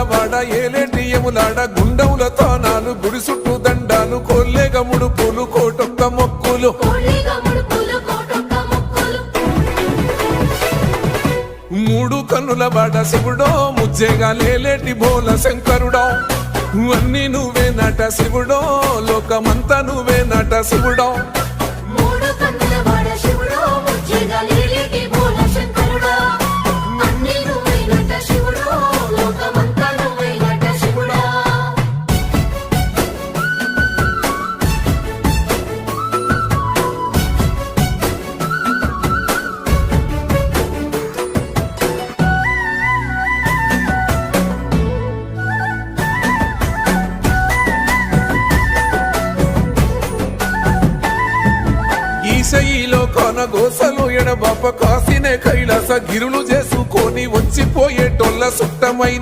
వాడ ఏలేటి యములాడ గుండముల తానాలు గుడి చుట్టూ దండాలు కొల్లేగముడు పూలు కోటొక్క మొక్కులు మూడు కన్నుల వాడ శివుడో ముజ్జేగా లేలేటి బోల శంకరుడో అన్నీ నువ్వే నట శివుడో లోకమంతా నువ్వే నట శివుడో ఈశయిలో కొన గోసలు ఎడబాప కాసినే కైలాస గిరులు చేసుకొని వచ్చిపోయేటోళ్ళ సుట్టమైన